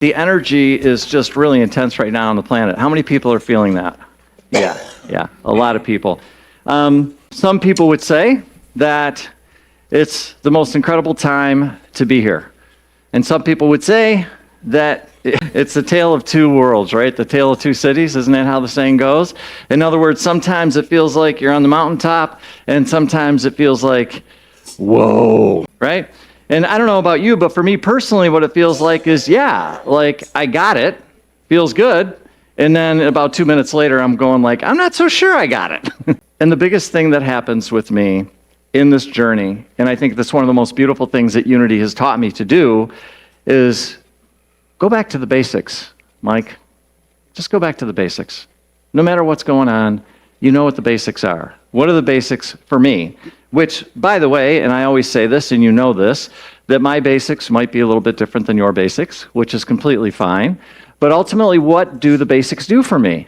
The energy is just really intense right now on the planet. How many people are feeling that? Yeah, a lot of people. Some people would say that it's the most incredible time to be here. And some people would say that it's the tale of two worlds, right? The tale of two cities, isn't that how the saying goes? In other words, sometimes it feels like you're on the mountaintop, and sometimes it feels like, whoa, right? And I don't know about you, but for me personally, what it feels like is, yeah, like I got it, feels good. And then about 2 minutes later, I'm going like, I'm not so sure I got it. And the biggest thing that happens with me in this journey, and I think that's one of the most beautiful things that Unity has taught me to do, is go back to the basics, Mike. Just go back to the basics. No matter what's going on, you know what the basics are. What are the basics for me? Which, by the way, and I always say this, and you know this, that my basics might be a little bit different than your basics, which is completely fine. But ultimately, what do the basics do for me?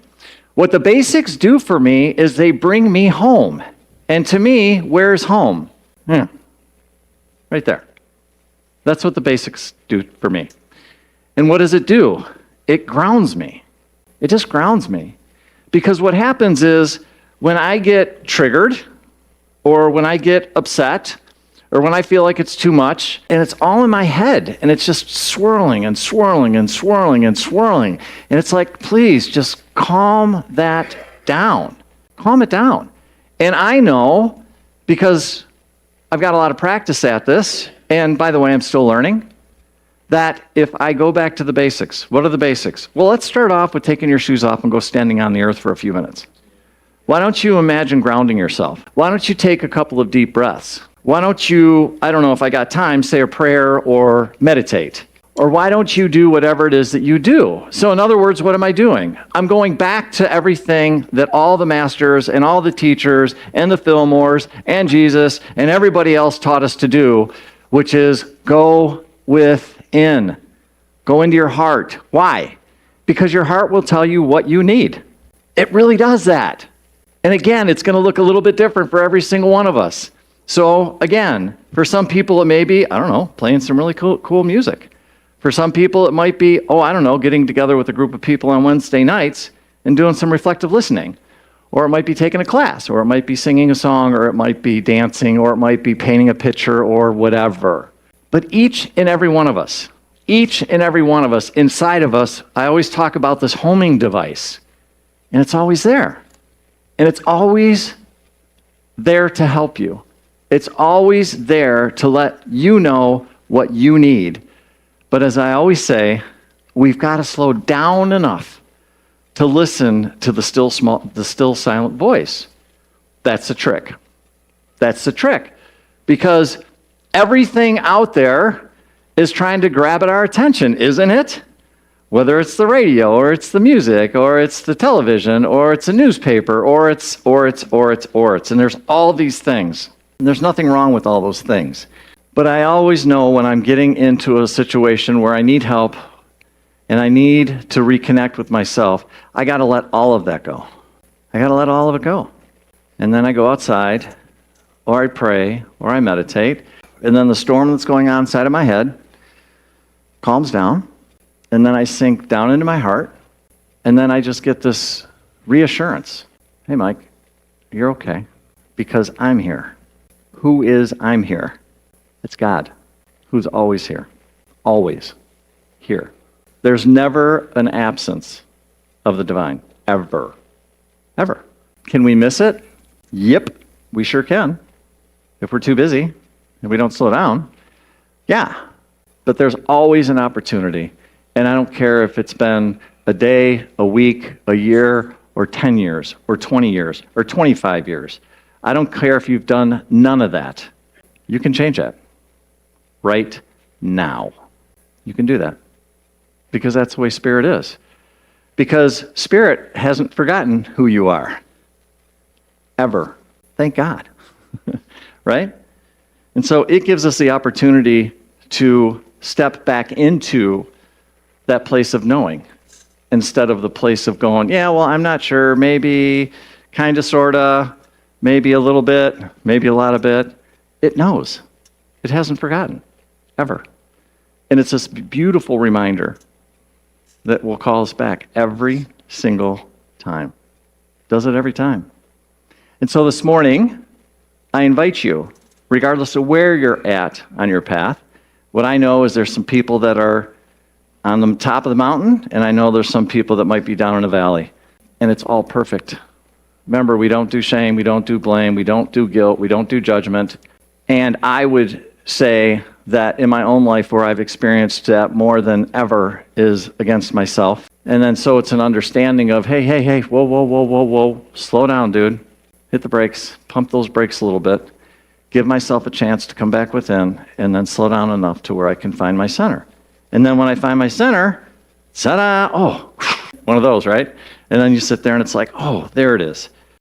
What the basics do for me is they bring me home. And to me, where's home? Right there. That's what the basics do for me. And what does it do? It grounds me. It just grounds me. Because what happens is when I get triggered, or when I get upset, or when I feel like it's too much, and it's all in my head, and it's just swirling and swirling and swirling and swirling. And it's like, please, just calm that down. Calm it down. And I know, because I've got a lot of practice at this, and by the way, I'm still learning, that if I go back to the basics, what are the basics? Well, let's start off with taking your shoes off and go standing on the earth for a few minutes. Why don't you imagine grounding yourself? Why don't you take a couple of deep breaths? Why don't you, I don't know if I got time, say a prayer or meditate? Or why don't you do whatever it is that you do? So in other words, what am I doing? I'm going back to everything that all the masters and all the teachers and the Fillmores and Jesus and everybody else taught us to do, which is go within. Go into your heart. Why? Because your heart will tell you what you need. It really does that. And again, it's going to look a little bit different for every single one of us. So again, for some people it may be, I don't know, playing some really cool music. For some people it might be, getting together with a group of people on Wednesday nights and doing some reflective listening. Or it might be taking a class, or it might be singing a song, or it might be dancing, or it might be painting a picture, or whatever. But each and every one of us, inside of us, I always talk about this homing device. And it's always there. And it's always there to help you. It's always there to let you know what you need. But as I always say, we've got to slow down enough to listen to the still silent voice. That's the trick. That's the trick. Because everything out there is trying to grab at our attention, isn't it? Whether it's the radio, or it's the music, or it's the television, or it's a newspaper, or it's. And there's all these things. And there's nothing wrong with all those things. But I always know when I'm getting into a situation where I need help, and I need to reconnect with myself, I got to let all of that go. I got to let all of it go. And then I go outside, or I pray, or I meditate, and then the storm that's going on inside of my head calms down. And then I sink down into my heart, and then I just get this reassurance. Hey, Mike, you're okay, because I'm here. Who is I'm here? It's God, who's always here. Always here. There's never an absence of the divine, ever. Ever. Can we miss it? Yep, we sure can. If we're too busy, and we don't slow down, yeah. But there's always an opportunity. And I don't care if it's been a day, a week, a year, or 10 years, or 20 years, or 25 years. I don't care if you've done none of that. You can change that right now. You can do that. Because that's the way Spirit is. Because Spirit hasn't forgotten who you are. Ever. Thank God. Right? And so it gives us the opportunity to step back into that place of knowing instead of the place of going, yeah, well, I'm not sure, maybe, kind of, sort of, maybe a little bit, maybe a lot of bit. It knows. It hasn't forgotten, ever. And it's this beautiful reminder that will call us back every single time. Does it every time. And so this morning, I invite you, regardless of where you're at on your path, what I know is there's some people that are on the top of the mountain, and I know there's some people that might be down in the valley, and it's all perfect. Remember, we don't do shame, we don't do blame, we don't do guilt, we don't do judgment. And I would say that in my own life where I've experienced that more than ever is against myself. And then so it's an understanding of, hey, whoa, slow down, dude. Hit the brakes, pump those brakes a little bit, give myself a chance to come back within, and then slow down enough to where I can find my center. And then when I find my center, ta-da, oh, one of those, right? And then you sit there and it's like, oh, there it is.